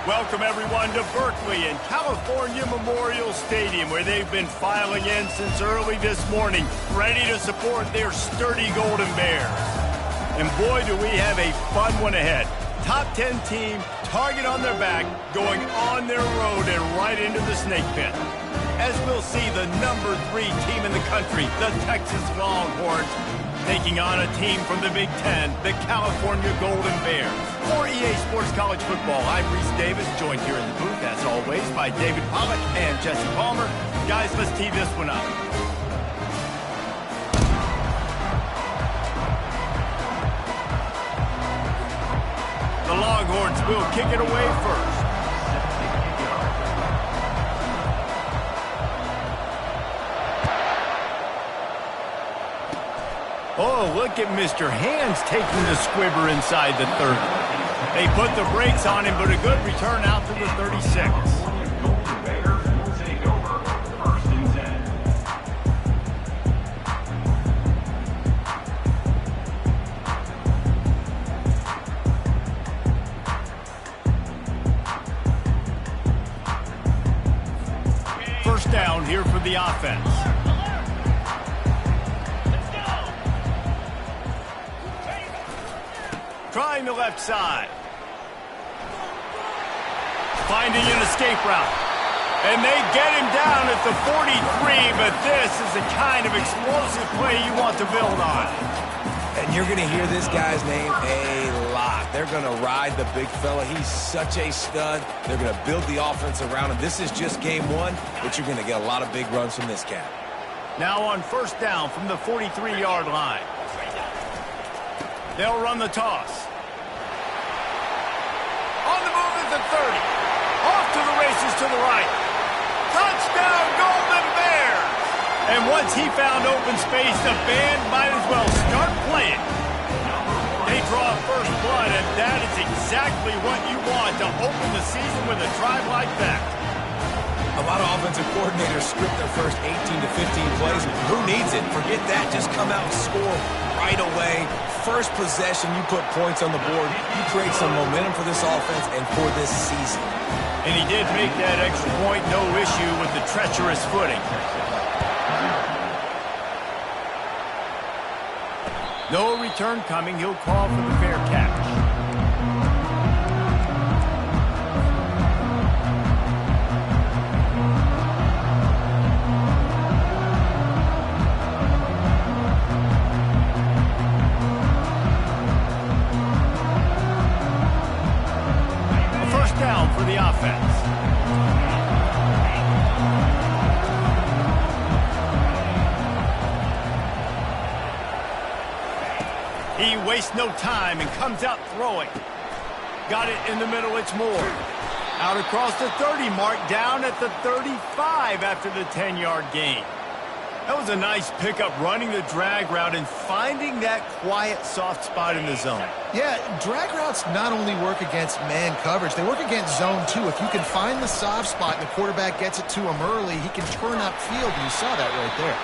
Welcome, everyone, to Berkeley and California Memorial Stadium, where they've been filing in since early this morning, ready to support their sturdy Golden Bears. And boy, do we have a fun one ahead. Top 10 team, target on their back, going on their road and right into the snake pit. As we'll see, the number 3 team in the country, the Texas Longhorns, taking on a team from the Big Ten, the California Golden Bears. For EA Sports College Football, I'm Reese Davis, joined here in the booth, as always, by David Pollack and Jesse Palmer. Guys, let's tee this one up. The Longhorns will kick it away first. Oh, look at Mr. Hands taking the squibber inside the 30. They put the brakes on him, but a good return out to the 36. First down here for the offense. Trying the left side. Finding an escape route. And they get him down at the 43, but this is the kind of explosive play you want to build on. And you're going to hear this guy's name a lot. They're going to ride the big fella. He's such a stud. They're going to build the offense around him. This is just game one, but you're going to get a lot of big runs from this cat. Now on first down from the 43-yard line. They'll run the toss. On the move at the 30. Off to the races to the right. Touchdown, Golden Bears! And once he found open space, the band might as well start playing. They draw first blood, and that is exactly what you want to open the season with a drive like that. A lot of offensive coordinators script their first 18 to 15 plays. Who needs it? Forget that. Just come out and score right away. First possession, you put points on the board. You create some momentum for this offense and for this season. And he did make that extra point, no issue with the treacherous footing. No return coming. He'll call for the fair catch. For the offense. He wastes no time and comes out throwing. Got it in the middle, it's Moore. Out across the 30 mark, down at the 35 after the 10-yard gain. That was a nice pickup, running the drag route and finding that quiet, soft spot in the zone. Yeah, drag routes not only work against man coverage, they work against zone too. If you can find the soft spot and the quarterback gets it to him early, he can turn upfield, and you saw that right there.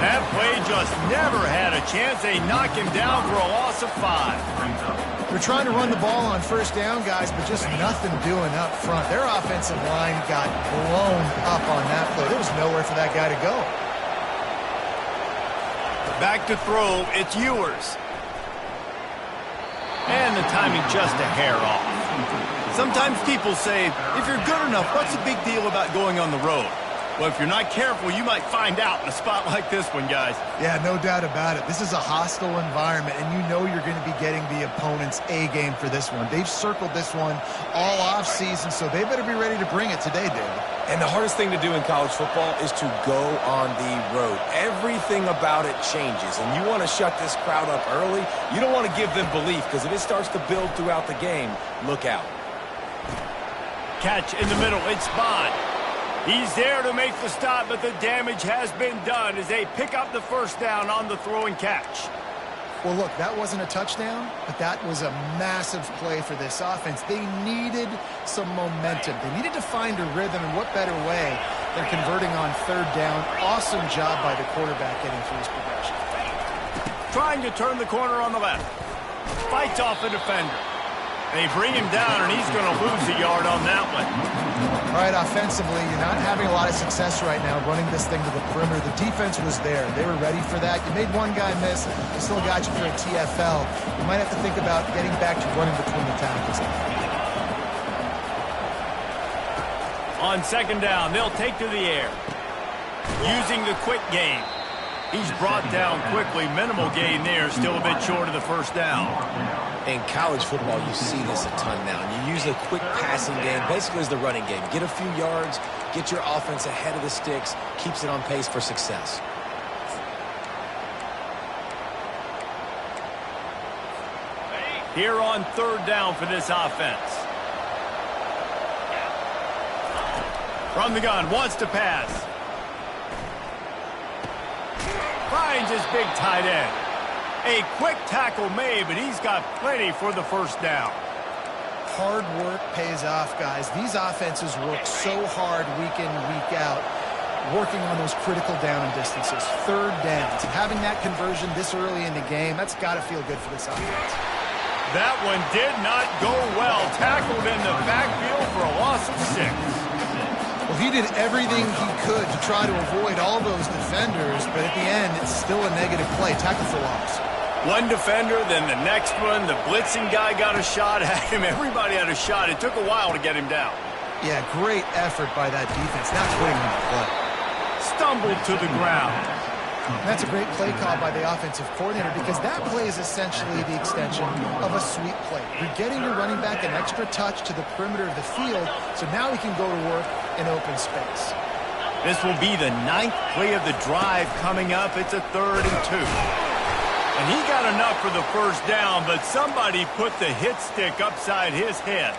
That play just never had a chance. They knock him down for a loss of 5. They're trying to run the ball on first down, guys, but just nothing doing up front. Their offensive line got blown up on that play. There was nowhere for that guy to go. Back to throw, it's Ewers. And the timing just a hair off. Sometimes people say, if you're good enough, what's the big deal about going on the road? Well, if you're not careful, you might find out in a spot like this one, guys. Yeah, no doubt about it. This is a hostile environment, and you know you're going to be getting the opponent's A-game for this one. They've circled this one all offseason, so they better be ready to bring it today, David. And the hardest thing to do in college football is to go on the road. Everything about it changes, and you want to shut this crowd up early. You don't want to give them belief, because if it starts to build throughout the game, look out. Catch in the middle, it's Bond. He's there to make the stop, but the damage has been done as they pick up the first down on the throw and catch. Well, look, that wasn't a touchdown, but that was a massive play for this offense. They needed some momentum. They needed to find a rhythm, and what better way than converting on third down. Awesome job by the quarterback getting through his progression. Trying to turn the corner on the left. Fights off a defender. They bring him down, and he's going to lose a yard on that one. All right, offensively, you're not having a lot of success right now running this thing to the perimeter. The defense was there. They were ready for that. You made one guy miss. They still got you for a TFL. You might have to think about getting back to running between the tackles. On second down, they'll take to the air. Using the quick game. He's brought down quickly. Minimal gain there. Still a bit short of the first down. In college football, you see this a ton now. You use a quick passing game, basically as the running game. Get a few yards, get your offense ahead of the sticks, keeps it on pace for success. Here on third down for this offense. From the gun, wants to pass. Finds his big tight end. A quick tackle made, but he's got plenty for the first down. Hard work pays off, guys. These offenses work so hard week in, week out, working on those critical down and distances, third downs. And having that conversion this early in the game, that's got to feel good for this offense. That one did not go well. Tackled in the backfield for a loss of 6. Well, he did everything he could to try to avoid all those defenders, but at the end, it's still a negative play. Tackle for loss. One defender, then the next one. The blitzing guy got a shot at him. Everybody had a shot. It took a while to get him down. Yeah, great effort by that defense, not putting him in the play. Stumbled to the ground. And that's a great play call by the offensive coordinator because that play is essentially the extension of a sweep play. You're getting your running back an extra touch to the perimeter of the field, so now he can go to work in open space. This will be the 9th play of the drive coming up. It's a 3rd and 2. And he got enough for the first down, but somebody put the hit stick upside his head.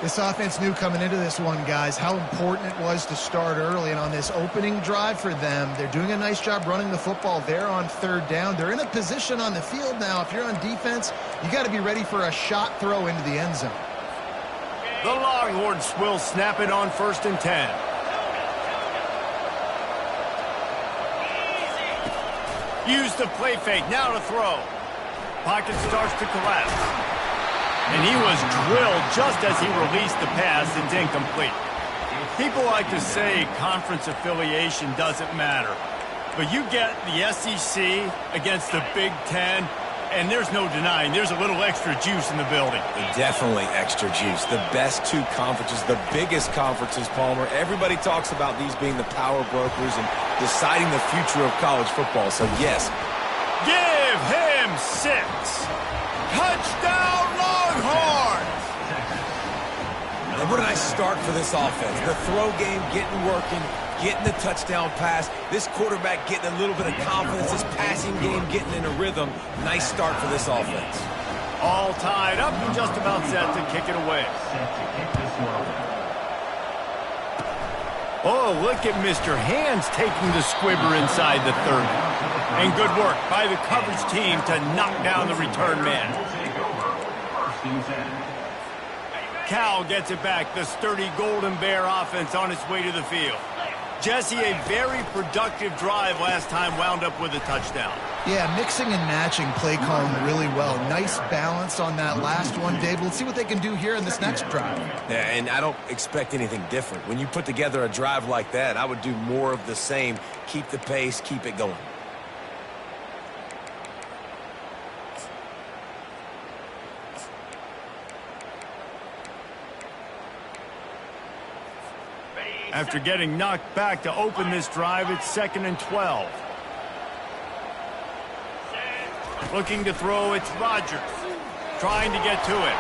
This offense knew coming into this one, guys, how important it was to start early. And on this opening drive for them, they're doing a nice job running the football there on third down. They're in a position on the field now. If you're on defense, you got to be ready for a shot throw into the end zone. The Longhorns will snap it on 1st and 10. Use the play fake. Now to throw. Pocket starts to collapse. And he was drilled just as he released the pass. It's incomplete. People like to say conference affiliation doesn't matter. But you get the SEC against the Big Ten, and there's no denying there's a little extra juice in the building. Definitely extra juice. The best 2 conferences, the biggest conferences, Palmer. Everybody talks about these being the power brokers and deciding the future of college football. So, yes. Give him 6. Touchdown, Longhorns! And what a nice start for this offense. The throw game getting working, getting the touchdown pass. This quarterback getting a little bit of confidence. This passing game getting in a rhythm. Nice start for this offense. All tied up and just about set to kick it away. Oh, look at Mr. Hands taking the squibber inside the 30. And good work by the coverage team to knock down the return man. Cal gets it back. The sturdy Golden Bear offense on its way to the field. Jesse, a very productive drive last time, wound up with a touchdown. Yeah, mixing and matching play calling really well. Nice balance on that last one, Dave. Let's see what they can do here in this next drive. Yeah, and I don't expect anything different. When you put together a drive like that, I would do more of the same. Keep the pace, keep it going. After getting knocked back to open this drive, it's 2nd and 12. Looking to throw, it's Rodgers. Trying to get to it.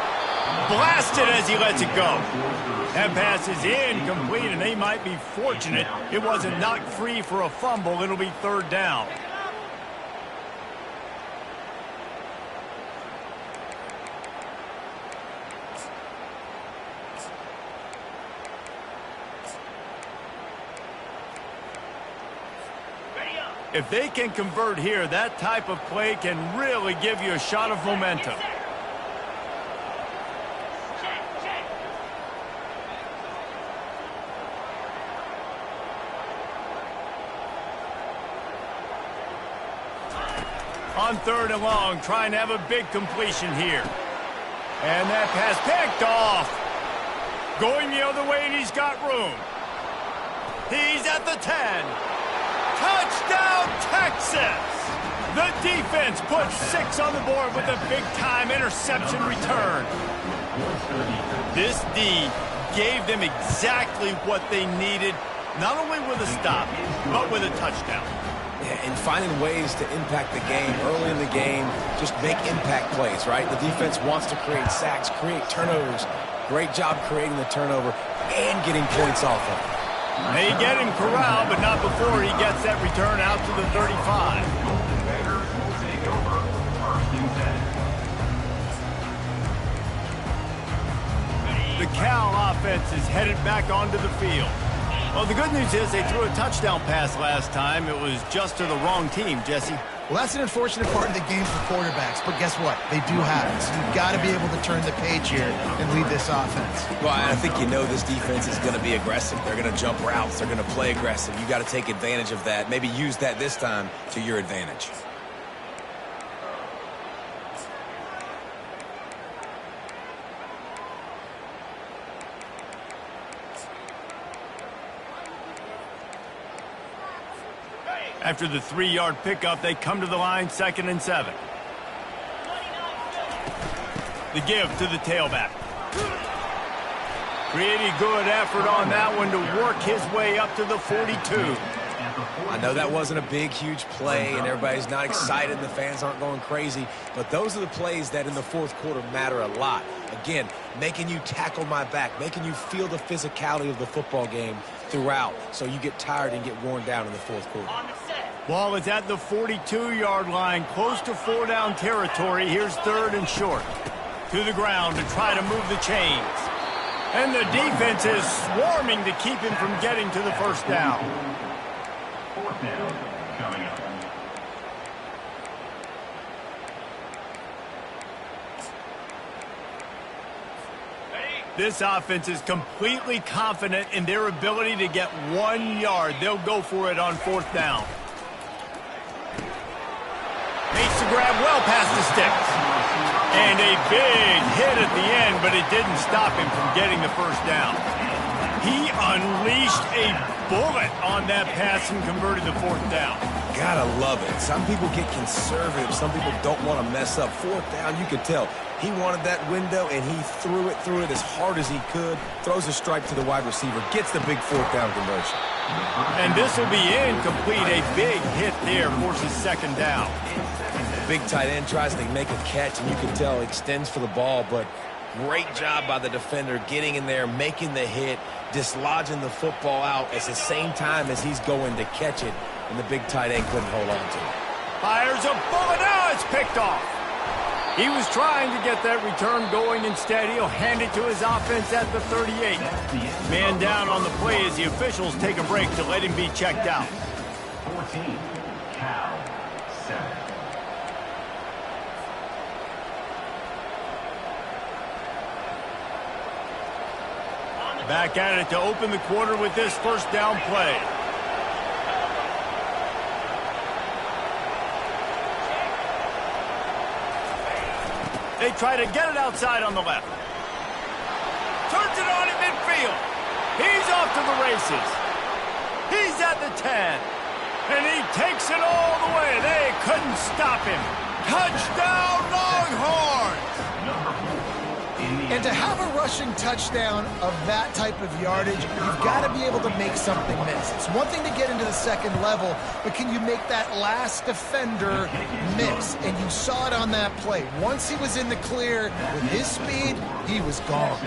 Blasted as he lets it go. That pass is incomplete, and they might be fortunate it wasn't knocked free for a fumble. It'll be 3rd down. If they can convert here, that type of play can really give you a shot of momentum. On 3rd and long, trying to have a big completion here. And that pass picked off. Going the other way, and he's got room. He's at the 10. Touchdown, Texas! The defense puts 6 on the board with a big-time interception return. This D gave them exactly what they needed, not only with a stop, but with a touchdown. Yeah, and finding ways to impact the game early in the game, just make impact plays, right? The defense wants to create sacks, create turnovers. Great job creating the turnover and getting points off of it. They get him corralled, but not before he gets that return out to the 35. The Cal offense is headed back onto the field. Well, the good news is they threw a touchdown pass last time. It was just to the wrong team, Jesse. Well, that's an unfortunate part of the game for quarterbacks, but guess what? They do have it, so you've got to be able to turn the page here and lead this offense. Well, I think you know this defense is going to be aggressive. They're going to jump routes. They're going to play aggressive. You got to take advantage of that. Maybe use that this time to your advantage. After the 3-yard pickup, they come to the line, 2nd and 7. The give to the tailback. Pretty good effort on that one to work his way up to the 42. I know that wasn't a big, huge play, and everybody's not excited, and the fans aren't going crazy, but those are the plays that in the fourth quarter matter a lot. Again, making you tackle my back, making you feel the physicality of the football game throughout, so you get tired and get worn down in the fourth quarter. Ball is at the 42-yard line, close to 4-down territory. Here's 3rd and short. To the ground to try to move the chains. And the defense is swarming to keep him from getting to the first down. 4th down coming up. This offense is completely confident in their ability to get 1 yard. They'll go for it on 4th down. Makes the grab well past the sticks. And a big hit at the end, but it didn't stop him from getting the first down. He unleashed a bullet on that pass and converted the 4th down. Gotta love it. Some people get conservative. Some people don't want to mess up. 4th down, you could tell. He wanted that window, and he threw it as hard as he could. Throws a stripe to the wide receiver. Gets the big 4th down conversion. And this will be incomplete. A big hit there forces 2nd down. Big tight end tries to make a catch, and you can tell extends for the ball, but great job by the defender getting in there, making the hit, dislodging the football out at the same time as he's going to catch it, and the big tight end couldn't hold on to it. Fires a bullet. Now it's picked off. He was trying to get that return going. Instead, he'll hand it to his offense at the 38. Man down on the play as the officials take a break to let him be checked out. 14, Cal, 7. Back at it to open the quarter with this first down play. They try to get it outside on the left. Turns it on in midfield. He's off to the races. He's at the 10. And he takes it all the way. They couldn't stop him. Touchdown, Longhorns! And to have a rushing touchdown of that type of yardage, you've got to be able to make something miss. It's one thing to get into the 2nd level, but can you make that last defender miss? And you saw it on that play. Once he was in the clear with his speed, he was gone.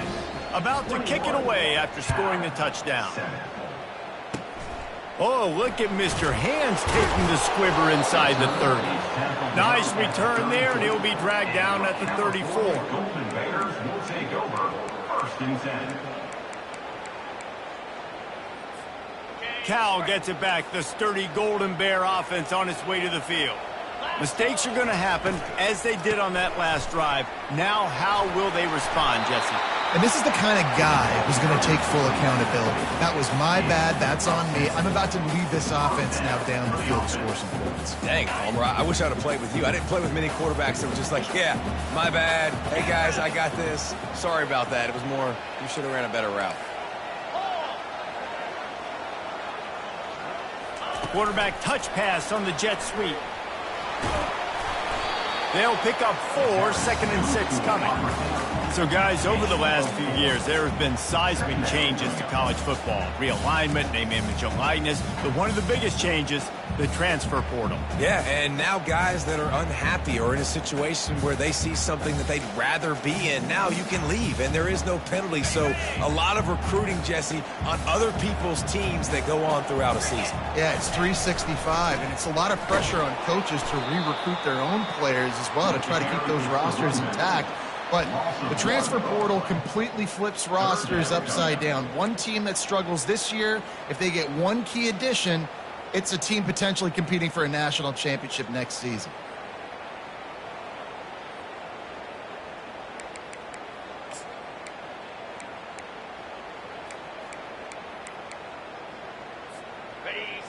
About to kick it away after scoring the touchdown. Oh, look at Mr. Hands taking the squibber inside the 30. Nice return there, and he'll be dragged down at the 34. Golden Bears will take over 1st and 10. Cal gets it back. The sturdy Golden Bear offense on its way to the field. Mistakes are going to happen, as they did on that last drive. Now, how will they respond, Jesse? And this is the kind of guy who's going to take full accountability. That was my bad. That's on me. I'm about to lead this offense now down the field to score some points. Dang, Homer, I wish I would have played with you. I didn't play with many quarterbacks that were just like, yeah, my bad. Hey, guys, I got this. Sorry about that. It was more, you should have ran a better route. Quarterback touch pass on the jet sweep. They'll pick up 4, 2nd and 6 coming. So, guys, over the last few years, there have been seismic changes to college football. Realignment, name, image, and likeness. But one of the biggest changes, the transfer portal. Yeah, and now guys that are unhappy or in a situation where they see something that they'd rather be in, now you can leave, and there is no penalty. So a lot of recruiting, Jesse, on other people's teams that go on throughout a season. Yeah, it's 365, and it's a lot of pressure on coaches to re-recruit their own players as well to try to keep those rosters intact. But the transfer portal completely flips rosters upside down. One team that struggles this year, if they get one key addition, it's a team potentially competing for a national championship next season.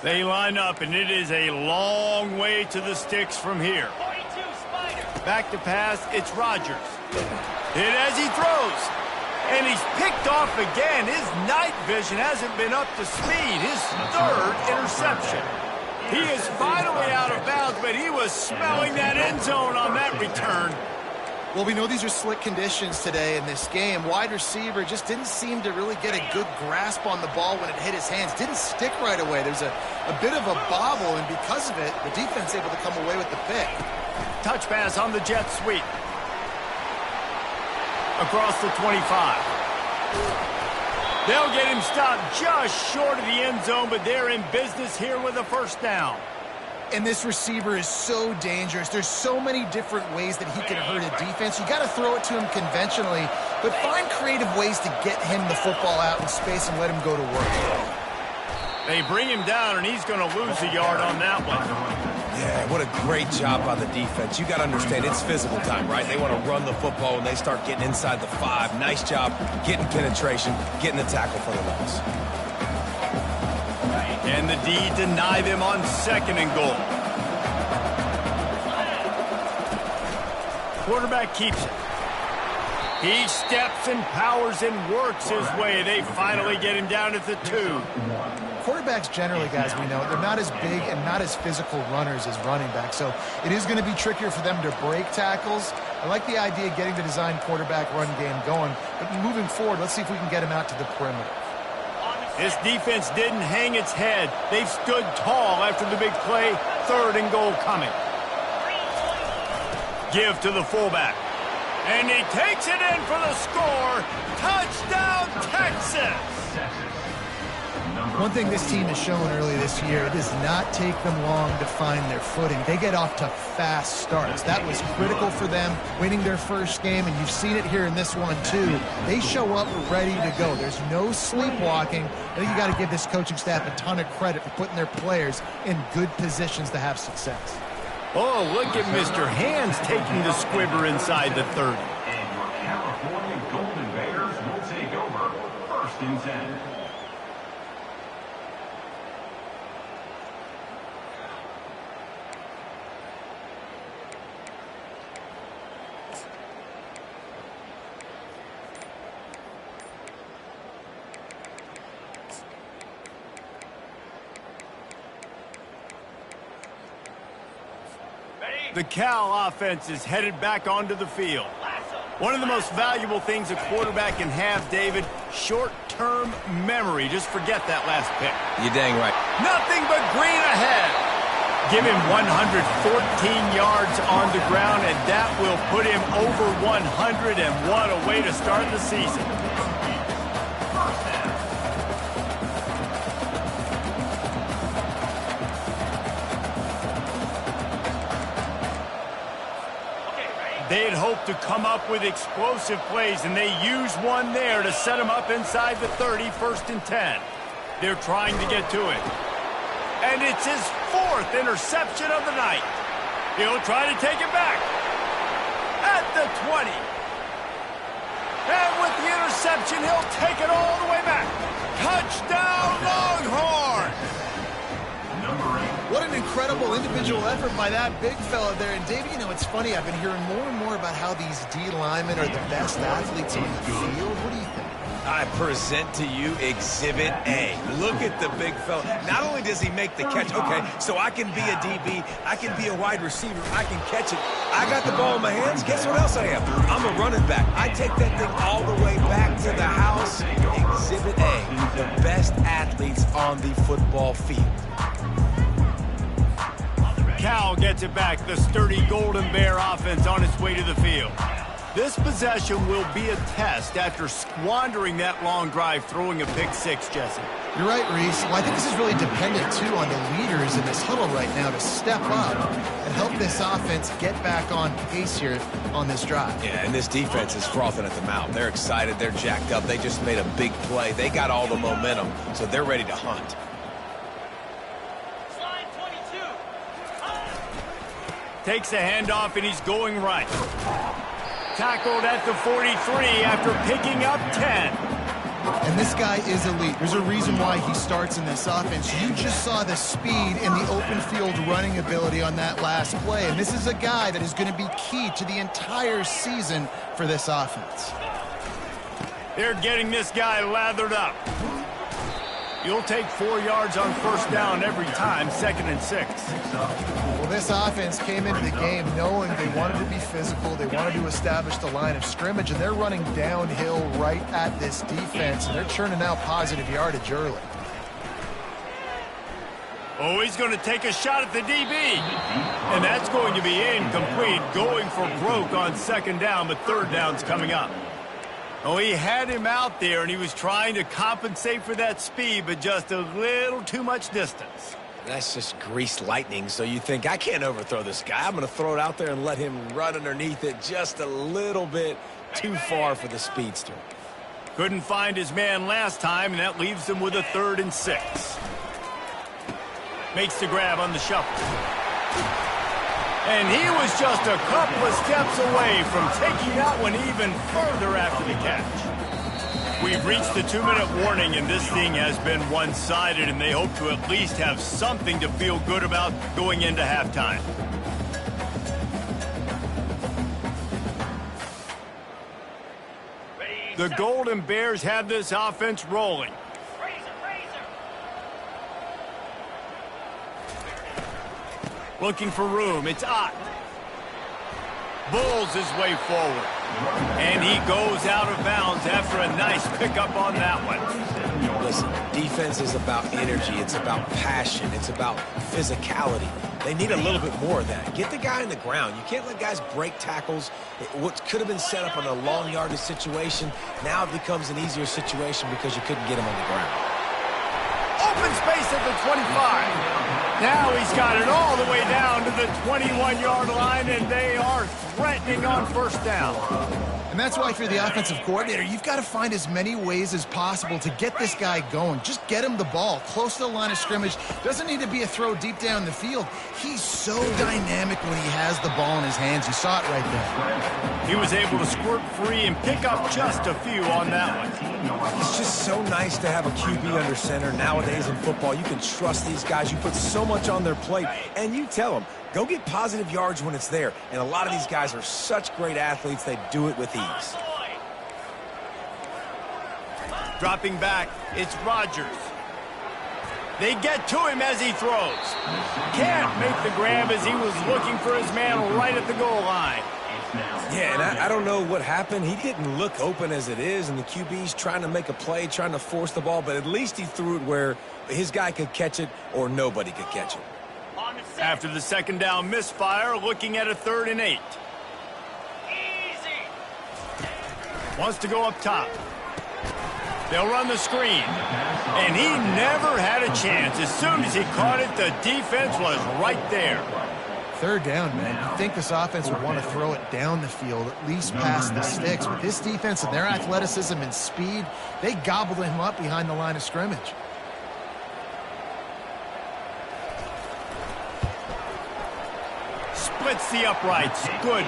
They line up, and it is a long way to the sticks from here. Back to pass, it's Rodgers. Hit as he throws. And he's picked off again. His night vision hasn't been up to speed. His 3rd interception. He is finally out of bounds, but he was smelling that end zone on that return. Well, we know these are slick conditions today in this game. Wide receiver just didn't seem to really get a good grasp on the ball when it hit his hands. Didn't stick right away. There's a bit of a bobble, and because of it, the defense able to come away with the pick. Touch pass on the jet sweep. Across the 25. They'll get him stopped just short of the end zone, but they're in business here with a 1st down. And this receiver is so dangerous. There's so many different ways that he can hurt a defense. You got to throw it to him conventionally, but find creative ways to get him the football out in space and let him go to work. They bring him down, and he's going to lose a yard on that one. Yeah, what a great job by the defense. You got to understand, it's physical time, right? They want to run the football, and they start getting inside the 5. Nice job getting penetration, getting the tackle for the loss. And the D deny them on 2nd and goal. Quarterback keeps it. He steps and powers and works his way. They finally get him down at the 2. Quarterbacks generally, guys, we know, they're not as big and not as physical runners as running backs, so it is going to be trickier for them to break tackles. I like the idea of getting the design quarterback run game going, but moving forward, let's see if we can get him out to the perimeter. This defense didn't hang its head. They've stood tall after the big play. 3rd and goal coming. Give to the fullback. And he takes it in for the score. Touchdown, Texas! One thing this team has shown early this year, it does not take them long to find their footing. They get off to fast starts. That was critical for them, winning their 1st game, and you've seen it here in this one, too. They show up ready to go. There's no sleepwalking. I think you got to give this coaching staff a ton of credit for putting their players in good positions to have success. Oh, look at Mr. Hands taking the squibber inside the 30. And your California Golden Bears will take over 1st and 10. The Cal offense is headed back onto the field. One of the most valuable things a quarterback can have, David, short-term memory. Just forget that last pick. You're dang right. Nothing but green ahead. Give him 114 yards on the ground, and that will put him over 100, and what a way to start the season. They had hoped to come up with explosive plays, and they used one there to set them up inside the 30, 1st and 10. They're trying to get to it. And it's his 4th interception of the night. He'll try to take it back. At the 20. And with the interception, he'll take it all the way back. Touchdown, Longhorns! What an incredible individual effort by that big fella there. And, Dave, you know, it's funny. I've been hearing more and more about how these D linemen are the best athletes on the field. What do you think? I present to you Exhibit A. Look at the big fella. Not only does he make the catch, okay, so I can be a DB, I can be a wide receiver, I can catch it. I got the ball in my hands. Guess what else I am? I'm a running back. I take that thing all the way back to the house. Exhibit A, the best athletes on the football field. Cal gets it back. The sturdy Golden Bear offense on its way to the field. This possession will be a test after squandering that long drive, throwing a pick six, Jesse. You're right, Reese. Well, I think this is really dependent, too, on the leaders in this huddle right now to step up and help this offense get back on pace here on this drive. Yeah, and this defense is frothing at the mouth. They're excited. They're jacked up. They just made a big play. They got all the momentum, so they're ready to hunt. Takes a handoff, and he's going right. Tackled at the 43 after picking up 10. And this guy is elite. There's a reason why he starts in this offense. You just saw the speed and the open field running ability on that last play. And this is a guy that is going to be key to the entire season for this offense. They're getting this guy lathered up. You'll take 4 yards on first down every time, 2nd and 6. Well, this offense came into the game knowing they wanted to be physical, they wanted to establish the line of scrimmage, and they're running downhill right at this defense, and they're churning out positive yardage early. Oh, he's going to take a shot at the DB. And that's going to be incomplete, going for broke on 2nd down, but 3rd down's coming up. Oh, he had him out there, and he was trying to compensate for that speed, but just a little too much distance. That's just greased lightning, so you think, I can't overthrow this guy. I'm going to throw it out there and let him run underneath it just a little bit too far for the speedster. Couldn't find his man last time, and that leaves him with a 3rd and 6. Makes the grab on the shuffle. And he was just a couple of steps away from taking that one even further after the catch. We've reached the 2-minute warning, and this thing has been one-sided, and they hope to at least have something to feel good about going into halftime. The Golden Bears have this offense rolling. Looking for room. It's Ott. Bulls his way forward. And he goes out of bounds after a nice pickup on that one. Listen, defense is about energy. It's about passion. It's about physicality. They need a little bit more of that. Get the guy in the ground. You can't let guys break tackles. What could have been set up in a long yardage situation, now it becomes an easier situation because you couldn't get him on the ground. Open space at the 25. Now he's got it all the way down to the 21-yard line, and they are threatening on first down. And that's why if you're the offensive coordinator, you've got to find as many ways as possible to get this guy going. Just get him the ball close to the line of scrimmage. Doesn't need to be a throw deep down the field. He's so dynamic when he has the ball in his hands. You saw it right there. He was able to squirt free and pick up just a few on that one. It's just so nice to have a QB under center. Nowadays in football, you can trust these guys. You put so much on their plate, and you tell them, go get positive yards when it's there. And a lot of these guys are such great athletes, they do it with ease. Dropping back, it's Rodgers. They get to him as he throws. Can't make the grab as he was looking for his man right at the goal line. Yeah, and I don't know what happened. He didn't look open as it is, and the QB's trying to make a play, trying to force the ball, but at least he threw it where his guy could catch it or nobody could catch it. After the 2nd down misfire, looking at a 3rd and 8. Wants to go up top. They'll run the screen. And he never had a chance. As soon as he caught it, the defense was right there. 3rd down, man. You'd think this offense would want to throw it down the field, at least past the sticks. With this defense and their athleticism and speed, they gobbled him up behind the line of scrimmage. Splits the uprights. Good.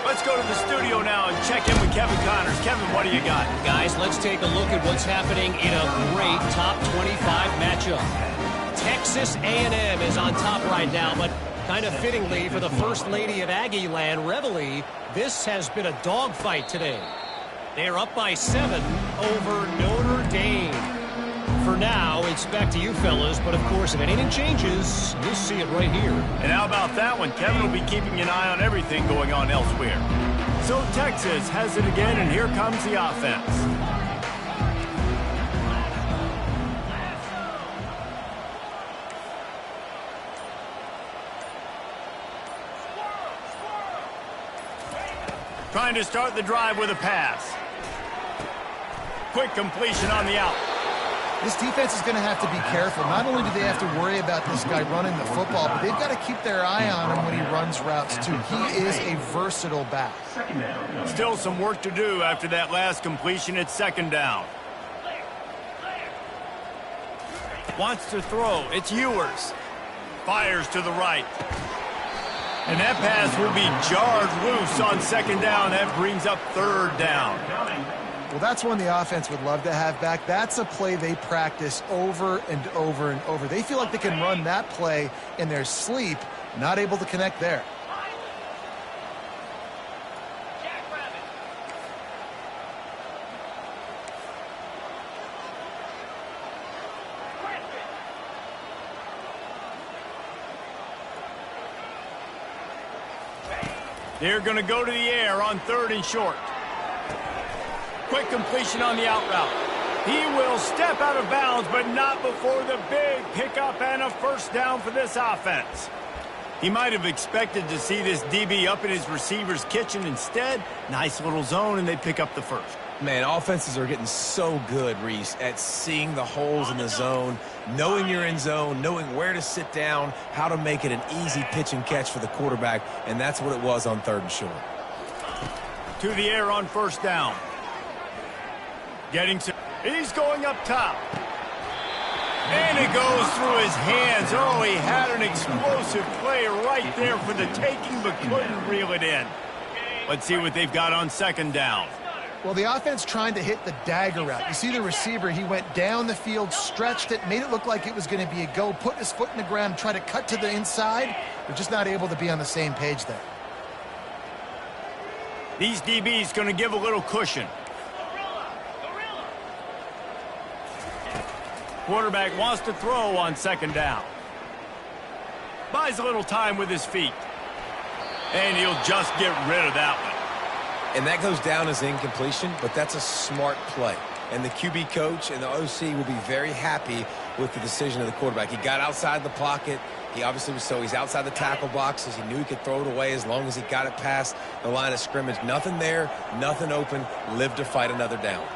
Let's go to the studio now and check in with Kevin Connors. Kevin, what do you got? Guys, let's take a look at what's happening in a great top 25 matchup. Texas A&M is on top right now, but kind of fittingly for the First Lady of Aggie Land, Reveille, this has been a dogfight today. They're up by 7 over Notre Dame. For now, it's back to you fellas, but of course, if anything changes, you'll see it right here. And how about that one? Kevin will be keeping an eye on everything going on elsewhere. So Texas has it again, and here comes the offense. Trying to start the drive with a pass. Quick completion on the out. This defense is going to have to be careful. Not only do they have to worry about this guy running the football, but they've got to keep their eye on him when he runs routes, too. He is a versatile back. Still some work to do after that last completion. It's second down. Wants to throw. It's Ewers. Fires to the right. And that pass will be jarred loose on second down. That brings up third down. Well, that's one the offense would love to have back. That's a play they practice over and over and over. They feel like they can run that play in their sleep, not able to connect there. They're going to go to the air on third and short. Quick completion on the out route. He will step out of bounds, but not before the big pickup and a first down for this offense. He might have expected to see this DB up in his receiver's kitchen. Instead, nice little zone, and they pick up the first. Man, offenses are getting so good, Reese, at seeing the holes in the zone, knowing you're in zone, knowing where to sit down, how to make it an easy pitch and catch for the quarterback, and that's what it was on third and short. To the air on first down. He's going up top. And it goes through his hands. Oh, he had an explosive play right there for the taking, but couldn't reel it in. Let's see what they've got on second down. Well, the offense trying to hit the dagger route. You see the receiver, he went down the field, stretched it, made it look like it was going to be a go, put his foot in the ground, try to cut to the inside. They're just not able to be on the same page there. These DBs going to give a little cushion. Quarterback wants to throw on second down. Buys a little time with his feet. And he'll just get rid of that one. And that goes down as incompletion, but that's a smart play. And the QB coach and the OC will be very happy with the decision of the quarterback. He got outside the pocket. He obviously was he's outside the tackle boxes. He knew he could throw it away as long as he got it past the line of scrimmage. Nothing there, nothing open. Live to fight another down.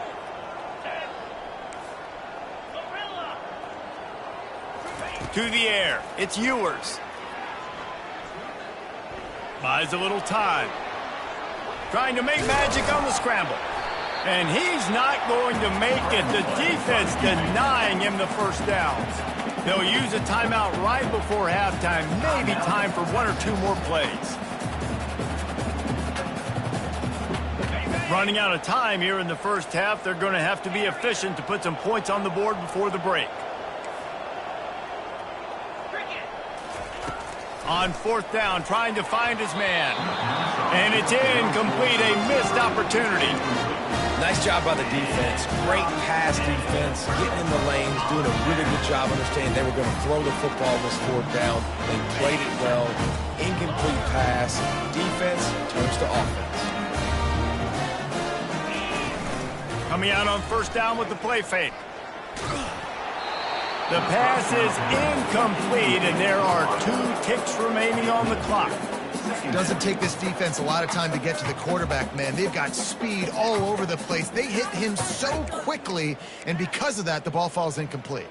To the air. It's Ewers. Buys a little time. Trying to make magic on the scramble. And he's not going to make it. The defense denying him the first down. They'll use a timeout right before halftime. Maybe time for one or two more plays. Running out of time here in the first half. They're going to have to be efficient to put some points on the board before the break. On fourth down, trying to find his man. And it's incomplete, a missed opportunity. Nice job by the defense. Great pass defense, getting in the lanes, doing a really good job understanding they were going to throw the football on this fourth down. They played it well. Incomplete pass. Defense turns to offense. Coming out on first down with the play fake. The pass is incomplete, and there are 2 ticks remaining on the clock. It doesn't take this defense a lot of time to get to the quarterback, man. They've got speed all over the place. They hit him so quickly, and because of that, the ball falls incomplete.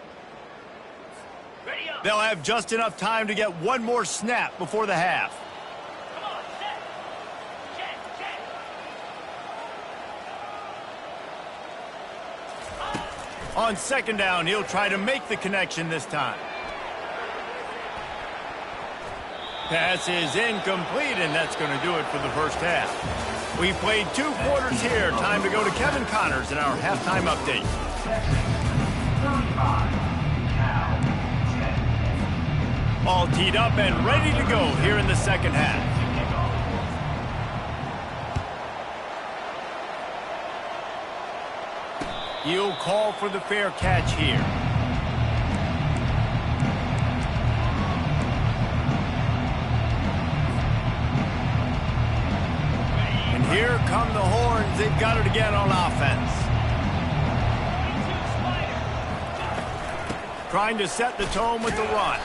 They'll have just enough time to get one more snap before the half. On second down, he'll try to make the connection this time. Pass is incomplete, and that's going to do it for the first half. We played 2 quarters here. Time to go to Kevin Connors in our halftime update. 35. Now, 10. All teed up and ready to go here in the second half. He'll call for the fair catch here. And here come the horns. They've got it again on offense. Trying to set the tone with the run.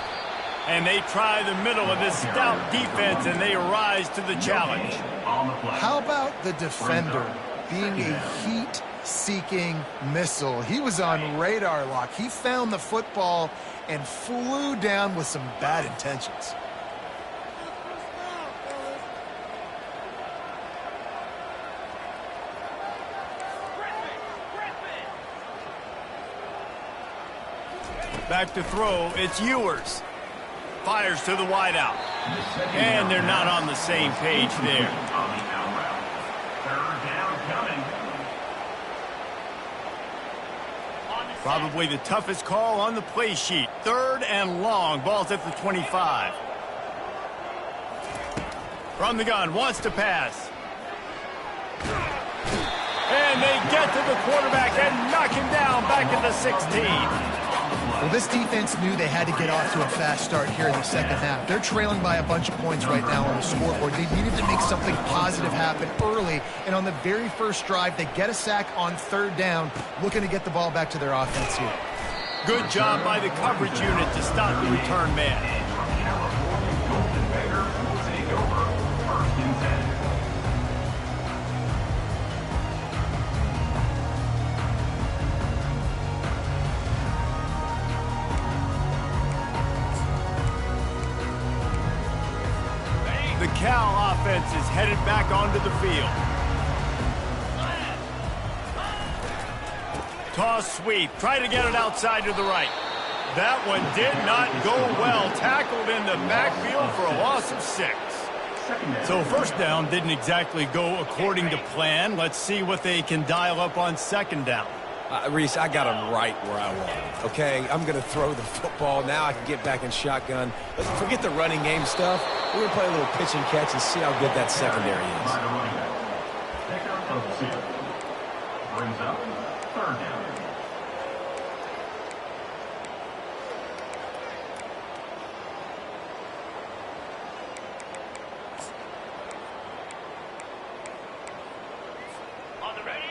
And they try the middle of this stout defense, and they rise to the challenge. How about the defender being a heat-seeking missile? He was on radar lock. He found the football and flew down with some bad intentions. Back to throw, it's Ewers. Fires to the wideout. And they're not on the same page there. Probably the toughest call on the play sheet. 3rd and long. Ball's at the 25. From the gun, wants to pass. And they get to the quarterback and knock him down back at the 16. Well, this defense knew they had to get off to a fast start here in the second half. They're trailing by a bunch of points right now on the scoreboard. They needed to make something positive happen early, and on the very first drive, they get a sack on 3rd down, looking to get the ball back to their offense here. Good job by the coverage unit to stop the return man. The Cal offense is headed back onto the field. Toss sweep. Try to get it outside to the right. That one did not go well. Tackled in the backfield for a loss of 6. So first down didn't exactly go according to plan. Let's see what they can dial up on 2nd down. Reese, I got him right where I want him, okay? I'm going to throw the football. Now I can get back in shotgun. Let's forget the running game stuff. We're going to play a little pitch and catch and see how good that secondary is. Brings up 3rd down.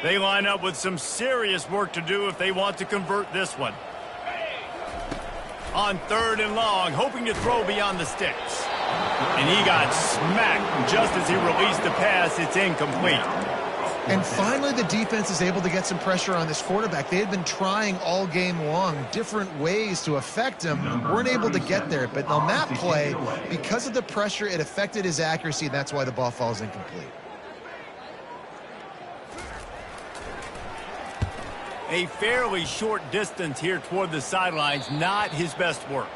They line up with some serious work to do if they want to convert this one. On 3rd and long, hoping to throw beyond the sticks. And he got smacked just as he released the pass. It's incomplete. And finally, the defense is able to get some pressure on this quarterback. They had been trying all game long, different ways to affect him. Weren't able to get there. But on that play, because of the pressure, it affected his accuracy. And that's why the ball falls incomplete. A fairly short distance here toward the sidelines, not his best work.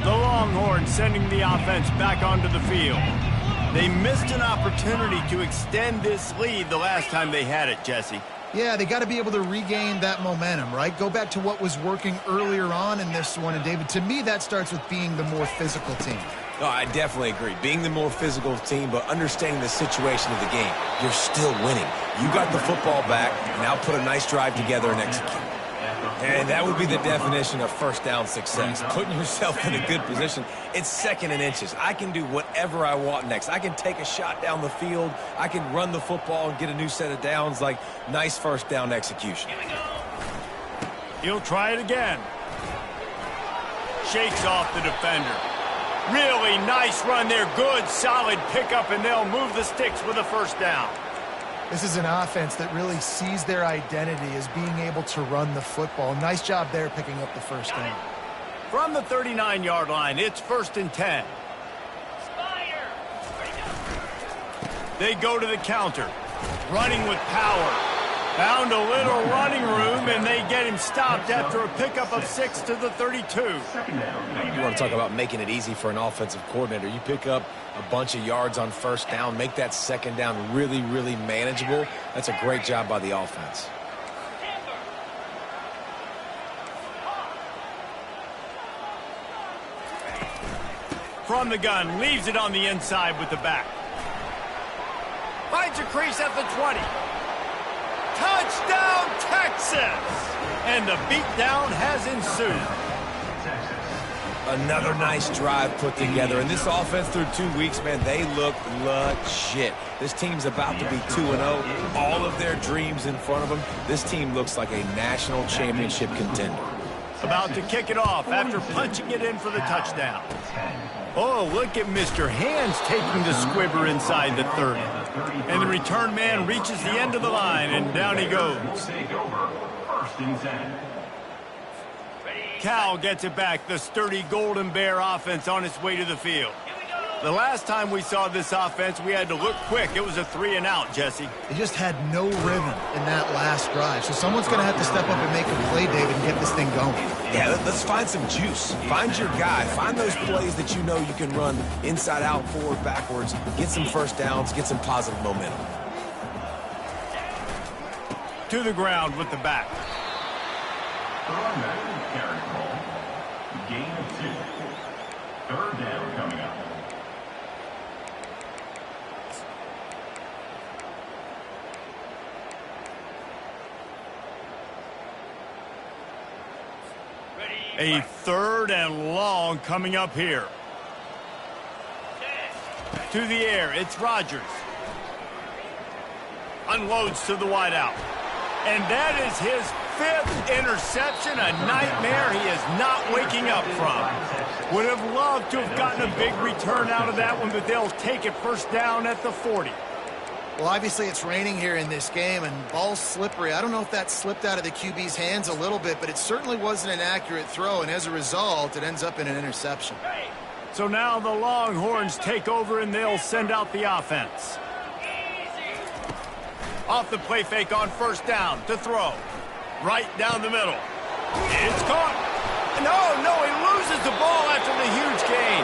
The Longhorns sending the offense back onto the field. They missed an opportunity to extend this lead the last time they had it, Jesse. Yeah, they got to be able to regain that momentum, right? Go back to what was working earlier on in this one. And, David, to me, that starts with being the more physical team. No, I definitely agree. Being the more physical team, but understanding the situation of the game. You're still winning. You got the football back. Now put a nice drive together and execute. And that would be the definition of first down success. Putting yourself in a good position. It's 2nd and inches. I can do whatever I want next. I can take a shot down the field. I can run the football and get a new set of downs. Like, nice first down execution. He'll try it again. Shakes off the defender. Really nice run there. Good, solid pickup, and they'll move the sticks with a first down. This is an offense that really sees their identity as being able to run the football. Nice job there picking up the first down. From the 39-yard line, it's 1st and 10. They go to the counter. Running with power. Found a little running room, and they get him stopped after a pickup of 6 to the 32. You want to talk about making it easy for an offensive coordinator. You pick up a bunch of yards on first down, make that second down really, really manageable. That's a great job by the offense. From the gun, leaves it on the inside with the back. Finds a crease at the 20. Touchdown, Texas! And the beatdown has ensued. Another nice drive put together. And this offense through 2 weeks, man, they look legit. This team's about to be 2-0. All of their dreams in front of them. This team looks like a national championship contender. About to kick it off after punching it in for the touchdown. Oh, look at Mr. Hands taking the squibber inside the 30. And the return man reaches the end of the line, and down he goes. Cal gets it back, the sturdy Golden Bear offense on its way to the field. The last time we saw this offense, we had to look quick. It was a 3-and-out, Jesse. They just had no rhythm in that last drive. So someone's going to have to step up and make a play, David, and get this thing going. Yeah, let's find some juice. Find your guy. Find those plays that you know you can run inside out, forward, backwards. Get some first downs. Get some positive momentum. To the ground with the back. Gain of 2. Third down coming up. A 3rd and long coming up here. To the air, it's Rodgers. Unloads to the wideout. And that is his 5th interception, a nightmare he is not waking up from. Would have loved to have gotten a big return out of that one, but they'll take it first down at the 40. Well, obviously it's raining here in this game, and ball's slippery. I don't know if that slipped out of the QB's hands a little bit, but it certainly wasn't an accurate throw, and as a result, it ends up in an interception. So now the Longhorns take over, and they'll send out the offense. Off the play fake on first down to throw. Right down the middle. It's caught. No, he loses the ball after the huge gain.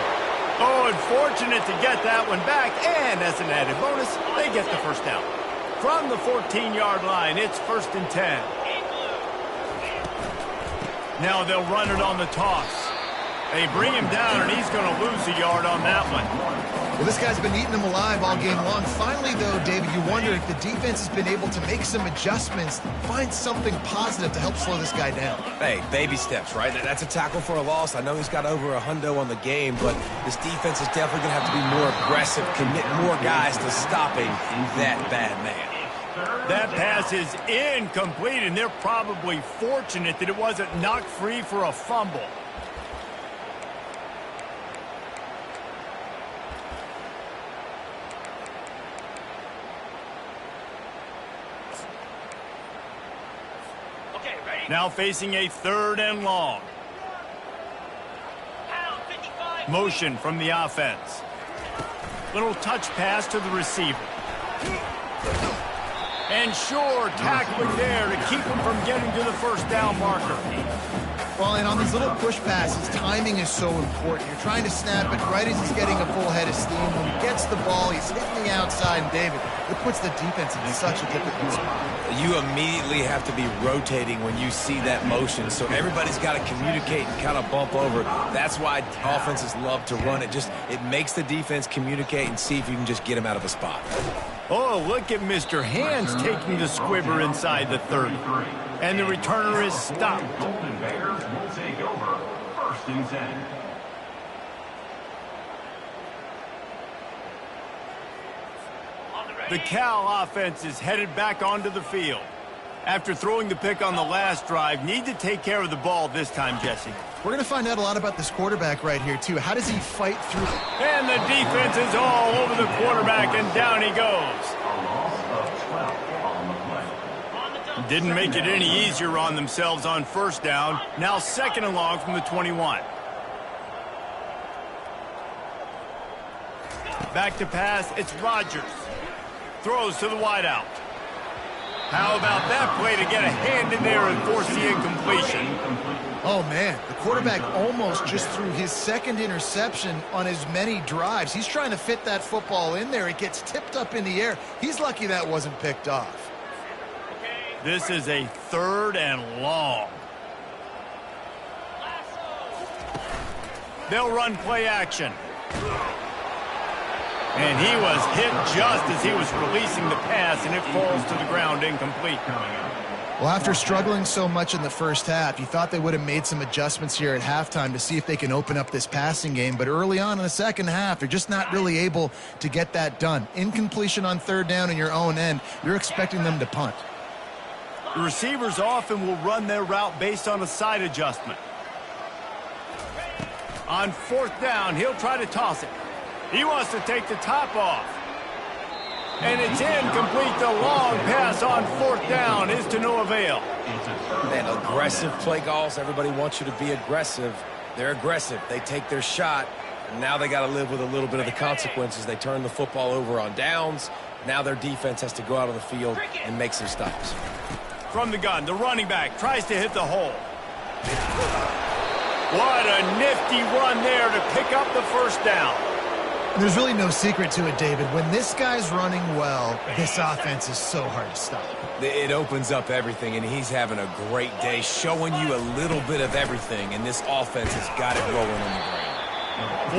Oh, unfortunate to get that one back, and as an added bonus, they get the first down. From the 14-yard line, it's 1st and 10. Now they'll run it on the toss. They bring him down, and he's going to lose a yard on that one. Well, this guy's been eating them alive all game long. Finally, though, David, you wonder if the defense has been able to make some adjustments, find something positive to help slow this guy down. Hey, baby steps, right? That's a tackle for a loss. I know he's got over $100 on the game, but this defense is definitely going to have to be more aggressive, commit more guys to stopping that bad man. That pass is incomplete, and they're probably fortunate that it wasn't knocked free for a fumble. Now facing a 3rd and long. Motion from the offense. Little touch pass to the receiver. And sure, tackling there to keep him from getting to the first down marker. Well, and on these little push passes, timing is so important. You're trying to snap it right as he's getting a full head of steam. When he gets the ball, he's hitting the outside, and David, it puts the defense in such a difficult spot. You immediately have to be rotating when you see that motion, so everybody's got to communicate and kind of bump over. That's why offenses love to run it. It makes the defense communicate and see if you can just get him out of a spot. Oh, look at Mr. Hands taking the squibber inside the 30. And the returner is stopped. Golden Bears will take over 1st and 10. The Cal offense is headed back onto the field. After throwing the pick on the last drive, need to take care of the ball this time, Jesse. We're going to find out a lot about this quarterback right here, too. How does he fight through? And the defense is all over the quarterback, and down he goes. A loss of 12 on the play. Didn't make it any easier on themselves on first down. Now 2nd and long from the 21. Back to pass, it's Rodgers. Throws to the wideout. How about that play to get a hand in there and force the incompletion? Oh, man, the quarterback almost just threw his second interception on as many drives. He's trying to fit that football in there. It gets tipped up in the air. He's lucky that wasn't picked off. This is a 3rd and long. They'll run play action. And he was hit just as he was releasing the pass, and it falls to the ground incomplete. Well, after struggling so much in the first half, you thought they would have made some adjustments here at halftime to see if they can open up this passing game. But early on in the second half, they're just not really able to get that done. Incompletion on 3rd down in your own end, you're expecting them to punt. The receivers often will run their route based on a side adjustment. On 4th down, he'll try to toss it. He wants to take the top off. And it's incomplete. The long pass on 4th down is to no avail. Man, aggressive play calls. Everybody wants you to be aggressive. They're aggressive. They take their shot. And now they got to live with a little bit of the consequences. They turn the football over on downs. Now their defense has to go out on the field and make some stops. From the gun, the running back tries to hit the hole. What a nifty run there to pick up the 1st down. There's really no secret to it, David. When this guy's running well, this offense is so hard to stop. It opens up everything, and he's having a great day, showing you a little bit of everything, and this offense has got it rolling on the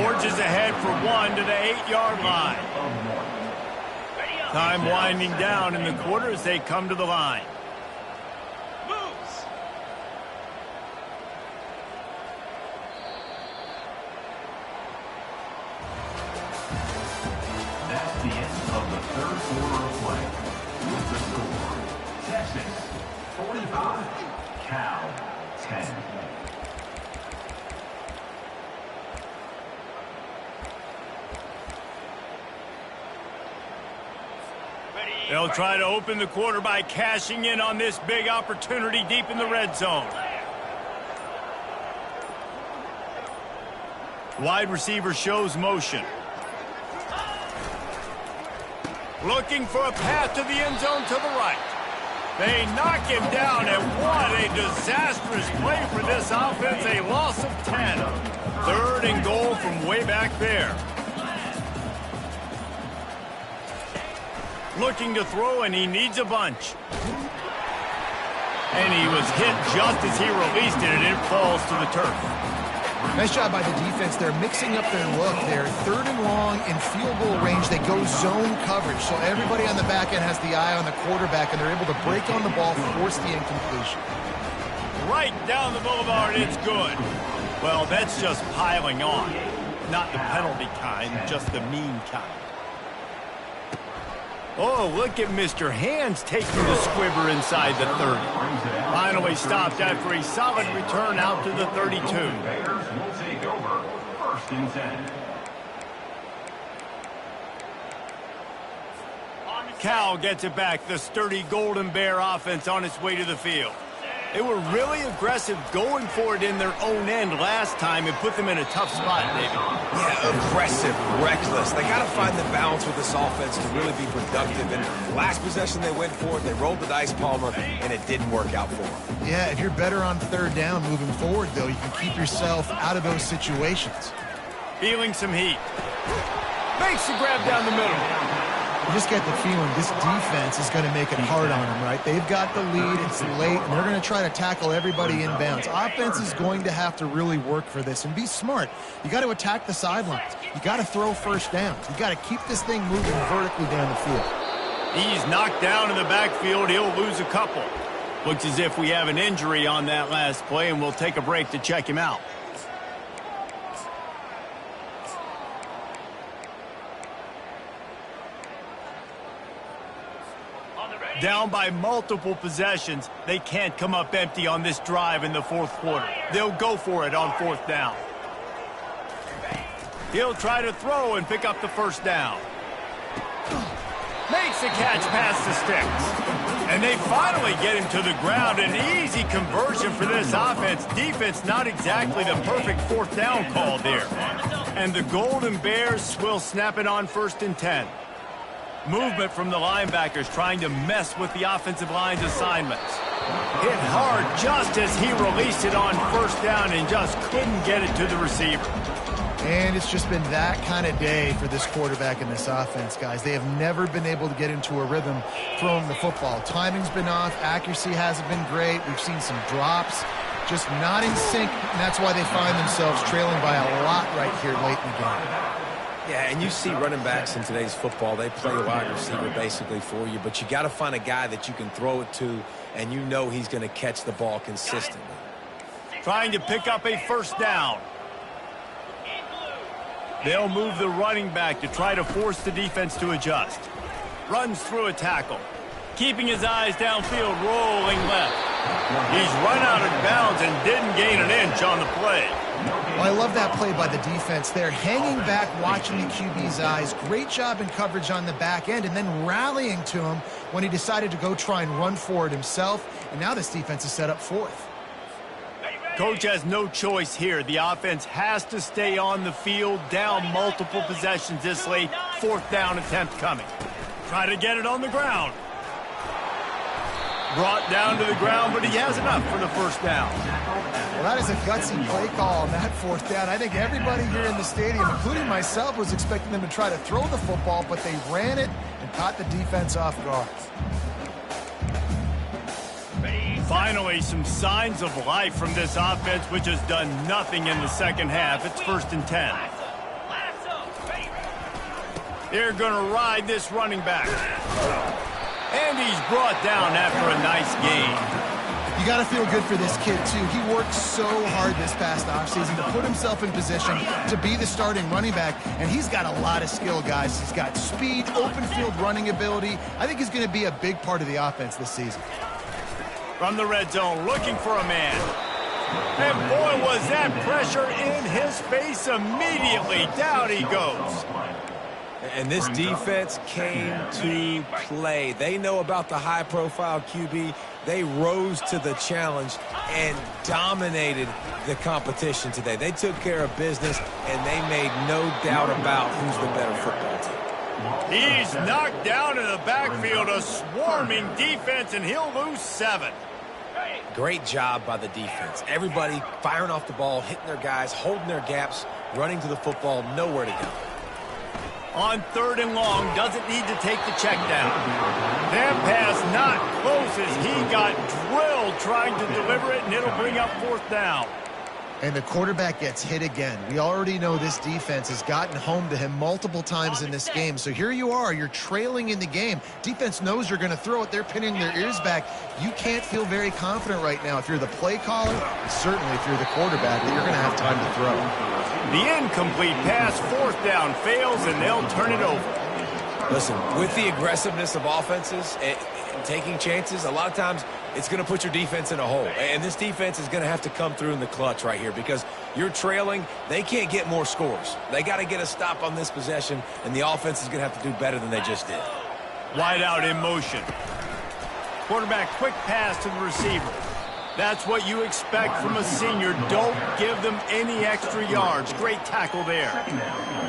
ground. Forges ahead for 1 to the 8-yard line. Time winding down in the quarter as they come to the line. That's the end of the 3rd quarter of play. With the score, Texas 45, Cal 10. They'll try to open the quarter by cashing in on this big opportunity deep in the red zone. Wide receiver shows motion. Looking for a path to the end zone to the right. They knock him down, and what a disastrous play for this offense. A loss of 10. 3rd and goal from way back there. Looking to throw, and he needs a bunch. And he was hit just as he released it, and it falls to the turf. Nice job by the defense. They're mixing up their look. They're 3rd and long in field goal range. They go zone coverage, so everybody on the back end has the eye on the quarterback, and they're able to break on the ball, force the incompletion. Right down the boulevard, it's good. Well, that's just piling on. Not the penalty kind, just the mean kind. Oh, look at Mr. Hands taking the squibber inside the 30. Finally stopped after a solid return out to the 32. Bears will take over 1st and 10. Cal gets it back. The sturdy Golden Bear offense on its way to the field. They were really aggressive going for it in their own end last time and put them in a tough spot, David. Yeah, aggressive, reckless. They got to find the balance with this offense to really be productive. And last possession they went for it, they rolled the dice, Palmer, and it didn't work out for them. Yeah, if you're better on 3rd down moving forward, though, you can keep yourself out of those situations. Feeling some heat. Makes the grab down the middle. You just get the feeling this defense is going to make it hard on them, right? They've got the lead, it's late, and they're going to try to tackle everybody inbounds. Offense is going to have to really work for this and be smart. You got to attack the sidelines. You got to throw 1st downs. You got to keep this thing moving vertically down the field. He's knocked down in the backfield. He'll lose a couple. Looks as if we have an injury on that last play, and we'll take a break to check him out. Down by multiple possessions, they can't come up empty on this drive in the 4th quarter. They'll go for it on 4th down. He'll try to throw and pick up the 1st down. Makes the catch past the sticks. And they finally get him to the ground. An easy conversion for this offense. Defense not exactly the perfect 4th down call there. And the Golden Bears will snap it on 1st and 10. Movement from the linebackers trying to mess with the offensive line's assignments. Hit hard just as he released it on first down and just couldn't get it to the receiver. And it's just been that kind of day for this quarterback and this offense, guys. They have never been able to get into a rhythm throwing the football. Timing's been off. Accuracy hasn't been great. We've seen some drops. Just not in sync, and that's why they find themselves trailing by a lot right here late in the game. Yeah, and you see running backs in today's football, they play wide receiver basically for you, but you got to find a guy that you can throw it to, and you know he's going to catch the ball consistently. Trying to pick up a first down. They'll move the running back to try to force the defense to adjust. Runs through a tackle. Keeping his eyes downfield, rolling left. He's run out of bounds and didn't gain an inch on the play. Well, I love that play by the defense there. Hanging back, watching the QB's eyes. Great job in coverage on the back end, and then rallying to him when he decided to go try and run for it himself. And now this defense is set up fourth. Coach has no choice here. The offense has to stay on the field, down multiple possessions this late. Fourth down attempt coming. Try to get it on the ground. Brought down to the ground, but he has enough for the first down. Well, that is a gutsy play call on that fourth down. I think everybody here in the stadium, including myself, was expecting them to try to throw the football, but they ran it and caught the defense off guard. Finally, some signs of life from this offense, which has done nothing in the second half. It's 1st and 10. They're going to ride this running back. And he's brought down after a nice game. You got to feel good for this kid, too. He worked so hard this past offseason to put himself in position to be the starting running back, and he's got a lot of skill, guys. He's got speed, open field running ability. I think he's going to be a big part of the offense this season. From the red zone, looking for a man. And boy, was that pressure in his face immediately. Down he goes. And this defense came to play. They know about the high-profile QB. They rose to the challenge and dominated the competition today. They took care of business, and they made no doubt about who's the better football team. He's knocked down in the backfield, a swarming defense, and he'll lose 7. Great job by the defense. Everybody firing off the ball, hitting their guys, holding their gaps, running to the football, nowhere to go. On 3rd and long, doesn't need to take the check down. That pass not close as he got drilled trying to deliver it, and it'll bring up 4th down. And the quarterback gets hit again. We already know this defense has gotten home to him multiple times in this game. So here you are, you're trailing in the game. Defense knows you're going to throw it. They're pinning their ears back. You can't feel very confident right now. If you're the play caller, and certainly if you're the quarterback, that you're going to have time to throw. The incomplete pass, 4th down, fails, and they'll turn it over. Listen, with the aggressiveness of offenses and taking chances, a lot of times it's going to put your defense in a hole. And this defense is going to have to come through in the clutch right here because you're trailing. They can't get more scores. They got to get a stop on this possession, and the offense is going to have to do better than they just did. Wide out in motion. Quarterback quick pass to the receiver. That's what you expect from a senior. Don't give them any extra yards. Great tackle there.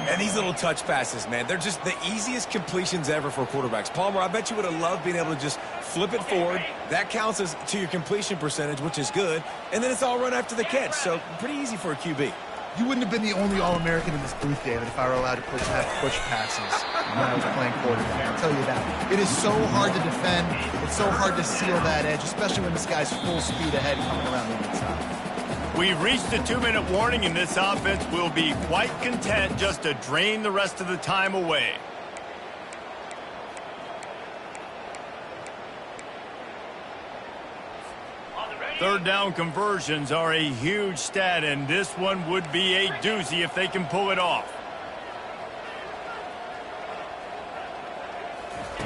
And these little touch passes, man, they're just the easiest completions ever for quarterbacks. Palmer, I bet you would have loved being able to just flip it forward. That counts as to your completion percentage, which is good. And then it's all run after the catch. So pretty easy for a QB. You wouldn't have been the only All-American in this booth, David, if I were allowed to push passes when I was playing quarterback. I'll tell you that. It is so hard to defend. It's so hard to seal that edge, especially when this guy's full speed ahead coming around the inside. We've reached a 2-minute warning, and this offense will be quite content just to drain the rest of the time away. Third down conversions are a huge stat, and this one would be a doozy if they can pull it off.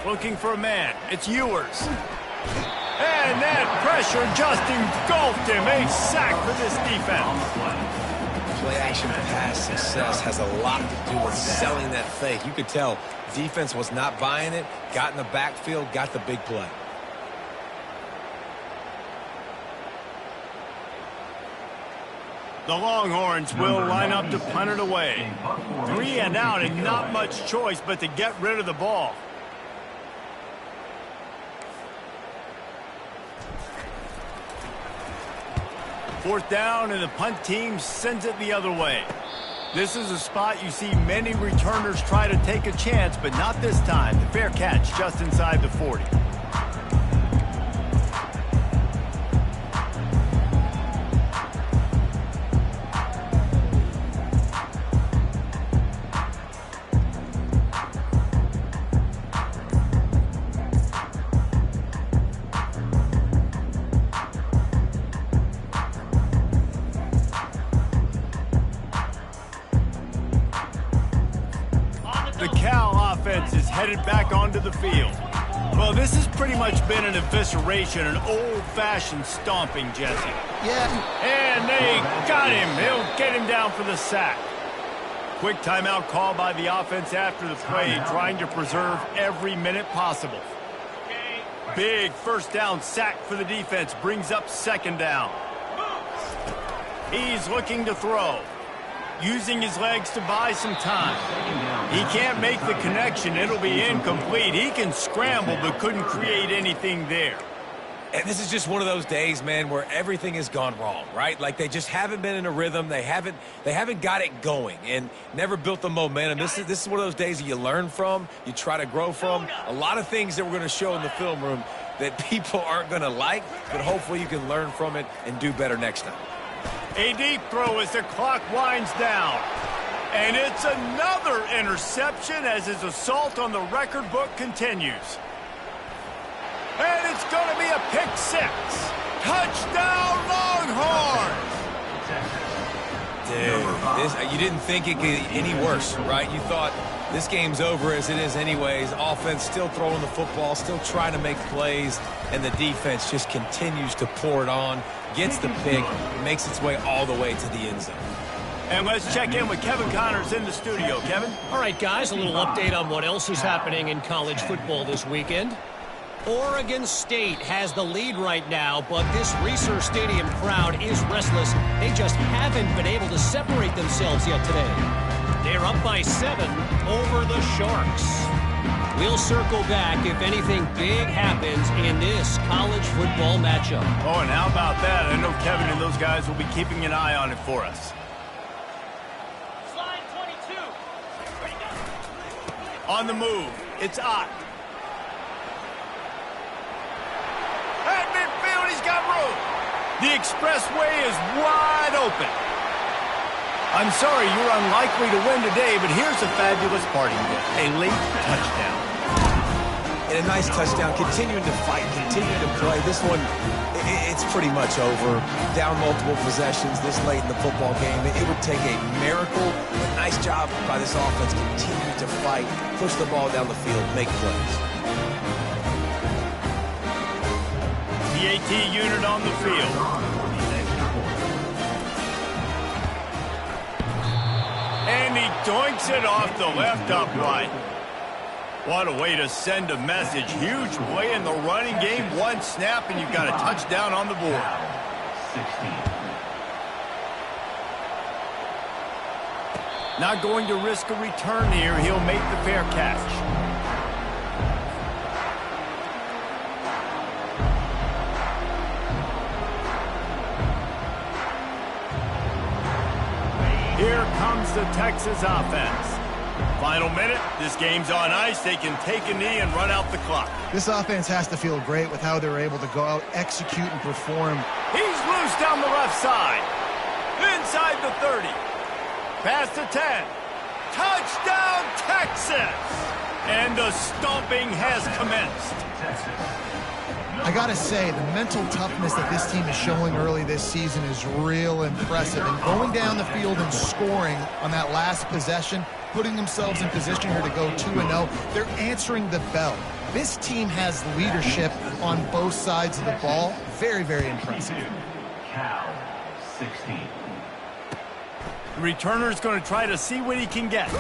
Looking for a man. It's Ewers. And that pressure just engulfed him. A sack for this defense. Play-action pass success has a lot to do with selling that fake. You could tell defense was not buying it, got in the backfield, got the big play. The Longhorns will line up to punt it away. 3 and out and not much choice but to get rid of the ball. 4th down, and the punt team sends it the other way. This is a spot you see many returners try to take a chance, but not this time. The fair catch just inside the 40. The Cal offense is headed back onto the field. Well, this has pretty much been an evisceration, an old-fashioned stomping, Jesse. Yeah. And they got him. They'll get him down for the sack. Quick timeout call by the offense after the play, trying to preserve every minute possible. Big 1st down sack for the defense, brings up 2nd down. He's looking to throw, using his legs to buy some time. He can't make the connection. It'll be incomplete. He can scramble, but couldn't create anything there. And this is just one of those days, man, where everything has gone wrong, right? Like they just haven't been in a rhythm. They haven't got it going and never built the momentum. This is one of those days that you learn from, you try to grow from. A lot of things that we're going to show in the film room that people aren't going to like, but hopefully you can learn from it and do better next time. A deep throw as the clock winds down. And it's another interception as his assault on the record book continues. And it's going to be a pick 6. Touchdown, Longhorns! Dude, you didn't think it could get any worse, right? You thought this game's over as it is anyways. Offense still throwing the football, still trying to make plays, and the defense just continues to pour it on, gets the pick, makes its way all the way to the end zone. And let's check in with Kevin Connors in the studio. Kevin? All right, guys, a little update on what else is happening in college football this weekend. Oregon State has the lead right now, but this Reser Stadium crowd is restless. They just haven't been able to separate themselves yet today. They're up by 7 over the Sharks. We'll circle back if anything big happens in this college football matchup. Oh, and how about that? I know Kevin and those guys will be keeping an eye on it for us. Slide 22. On the move, it's Ott. At midfield, he's got room. The expressway is wide open. I'm sorry, you're unlikely to win today, but here's a fabulous parting gift. A late touchdown. And a nice touchdown, continuing to fight, continuing to play. This one, it's pretty much over. Down multiple possessions this late in the football game. It would take a miracle. A nice job by this offense, continuing to fight, push the ball down the field, make plays. The AT unit on the field. And he doinks it off the left upright. What a way to send a message. Huge play in the running game. One snap, and you've got a touchdown on the board. 16. Not going to risk a return here. He'll make the fair catch. Here comes the Texas offense. Final minute, this game's on ice. They can take a knee and run out the clock. This offense has to feel great with how they're able to go out, execute, and perform. He's loose down the left side. Inside the 30. Past the 10. Touchdown, Texas! And the stomping has commenced. I gotta say, the mental toughness that this team is showing early this season is real impressive. And going down the field and scoring on that last possession, putting themselves in position here to go 2-0, they're answering the bell. This team has leadership on both sides of the ball. Very, very impressive. Cal, 16. The returner's going to try to see what he can get.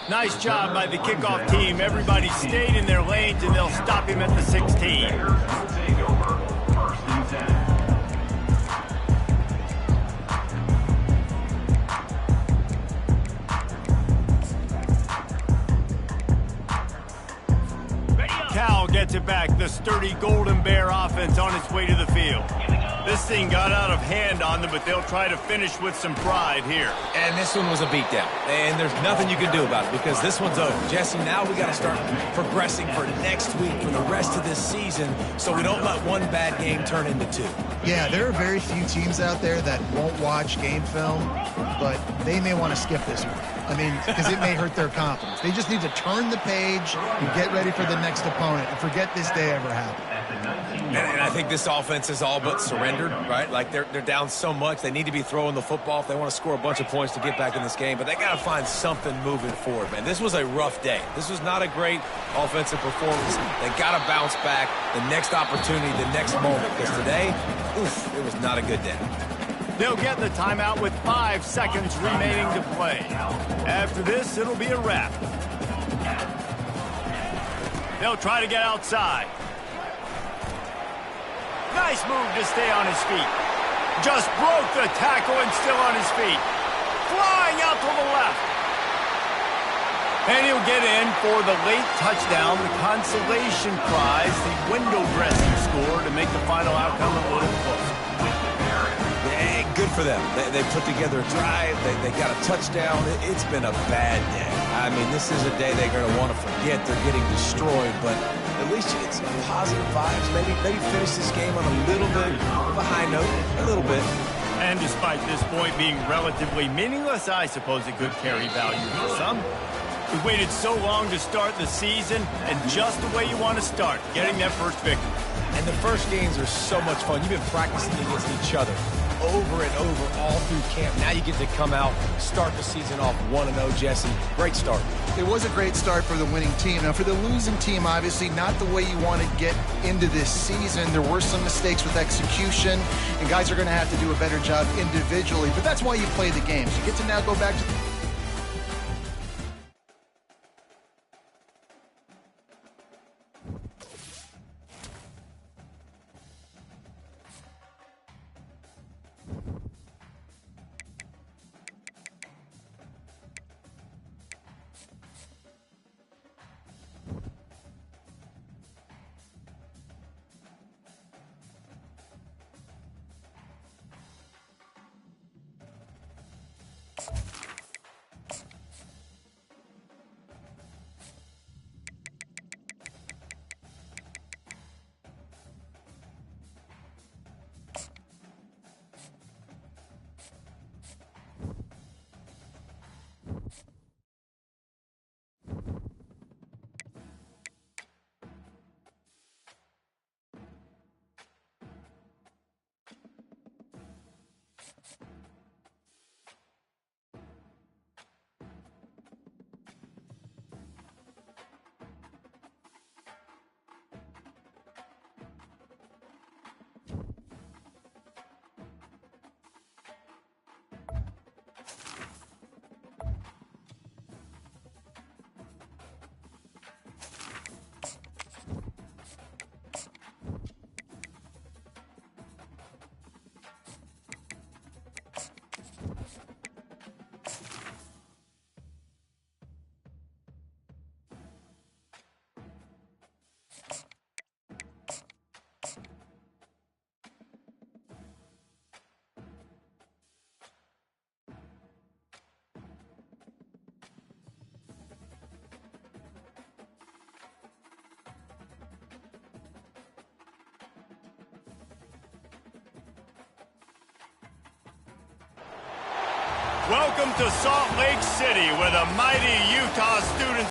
Nice job by the kickoff team. Everybody stayed in their lanes, and they'll stop him at the 16. Bears will take over. 1st and 10. Cal gets it back. The sturdy Golden Bear offense on its way to the field. Here we go. This thing got out of hand on them, but they'll try to finish with some pride here. And this one was a beatdown. And there's nothing you can do about it because this one's over. Jesse, now we got to start progressing for next week, for the rest of this season, so we don't let one bad game turn into two. Yeah, there are very few teams out there that won't watch game film, but they may want to skip this one. I mean, because it may hurt their confidence. They just need to turn the page and get ready for the next opponent and forget this day ever happened. And I think this offense is all but surrendered, right? Like they're down so much. They need to be throwing the football if they want to score a bunch of points to get back in this game. But they got to find something moving forward, man. This was a rough day. This was not a great offensive performance. They got to bounce back the next opportunity, the next moment. Because today, oof, it was not a good day. They'll get the timeout with 5 seconds remaining to play. After this, it'll be a wrap. They'll try to get outside. Nice move to stay on his feet. Just broke the tackle and still on his feet. Flying out to the left. And he'll get in for the late touchdown, the consolation prize, the window dressing score to make the final outcome a little closer. Yeah, good for them. They put together a drive. They got a touchdown. It's been a bad day. I mean, this is a day they're going to want to forget. They're getting destroyed, but at least you get some positive vibes. Maybe finish this game on a little bit of a high note, a little bit. And despite this point being relatively meaningless, I suppose it could carry value for some. We waited so long to start the season, and just the way you want to start, getting that first victory. And the first games are so much fun. You've been practicing against each other over and over all through camp. Now you get to come out, start the season off 1-0, Jesse. Great start. It was a great start for the winning team. Now, for the losing team, obviously not the way you want to get into this season. There were some mistakes with execution, and guys are going to have to do a better job individually. But that's why you play the games. You get to now go back to... Welcome to Salt Lake City, where the mighty Utah students